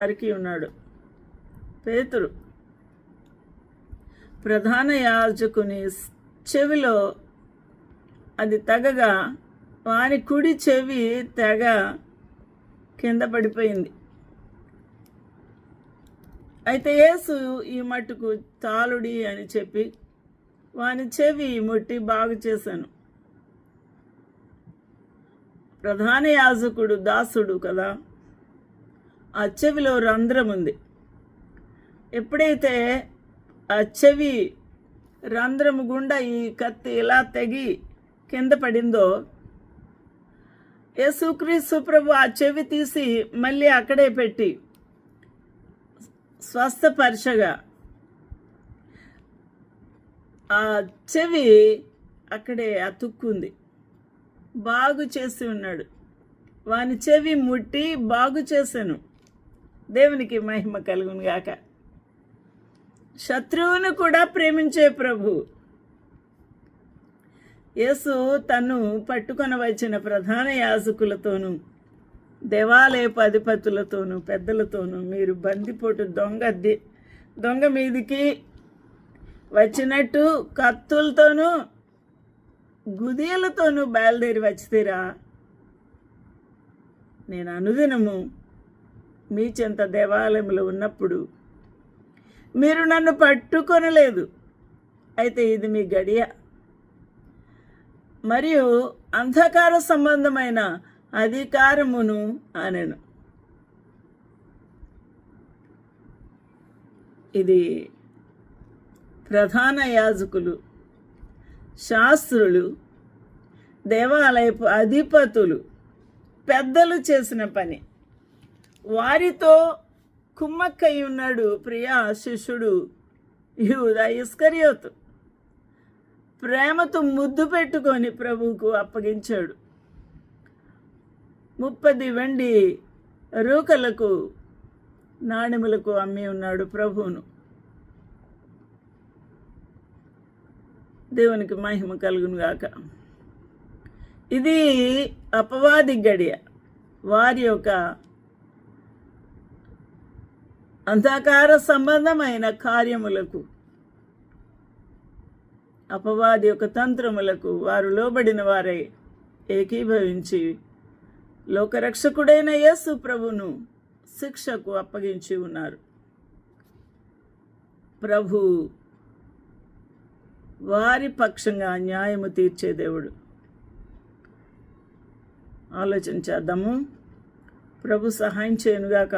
వారికి ఉన్నాడు. పేతురు ప్రధాన యాజకుని చెవిలో అది తగగా వాని కుడి చెవి తెగ కింద పడిపోయింది. అయితే యేసు ఈ మట్టుకు తాలుడి అని చెప్పి వాని చెవి ముట్టి బాగు చేశాను. ప్రధాన యాజకుడు దాసుడు కదా, ఆ చెవిలో రంధ్రం ఉంది. ఎప్పుడైతే ఆ చెవి రంధ్రము గుండా ఈ కత్తి ఇలా తెగి కింద పడిందో, యేసుక్రీస్తు ప్రభు ఆ చెవి తీసి మళ్ళీ అక్కడే పెట్టి స్వస్థపరచగా ఆ చెవి అక్కడే అతుక్కుంది. బాగు చేసి ఉన్నాడు. వాని చెవి ముట్టి బాగు చేశాను. దేవునికి మహిమ కలుగును గాక. శత్రువును కూడా ప్రేమించే ప్రభు యేసు తను పట్టుకొని వచ్చిన ప్రధాన యాజకులతోనూ దేవాలయపు అధిపతులతోనూ పెద్దలతోనూ మీరు బందిపోటు దొంగ మీదికి వచ్చినట్టు కత్తులతోనూ గుదియలతోనూ బయలుదేరి వచ్చితీరా? నేను అనుదినము మీ చెంత దేవాలయంలో ఉన్నప్పుడు మీరు నన్ను పట్టుకొనలేదు. అయితే ఇది మీ గడియ, మరియు అంధకార సంబంధమైన అధికారమును అనెను. ఇది ప్రధాన యాజకులు, శాస్త్రులు, దేవాలయపు అధిపతులు, పెద్దలు చేసిన పని. వారితో కుమ్మక్కై ఉన్నాడు ప్రియా శిష్యుడు యూదా ఇస్కరియోతు. ప్రేమతో ముద్దు పెట్టుకొని ప్రభువుకు అప్పగించాడు. 30 వెండి రూకలకు నాణెములకు అమ్మి ఉన్నాడు ప్రభువును. దేవునికి మహిమ కలుగును గాక. ఇది అపవాది గడియ. వారి యొక్క అంధకార సంబంధమైన కార్యములకు, అపవాది యొక్క తంత్రములకు వారు లోబడిన వారై ఏకీభవించి లోకరక్షకుడైన యేసు ప్రభును శిక్షకు అప్పగించి ఉన్నారు. ప్రభు వారి పక్షంగా న్యాయము తీర్చే దేవుడు. ఆలోచన చేద్దాము. ప్రభు సహాయం చేయనుగాక.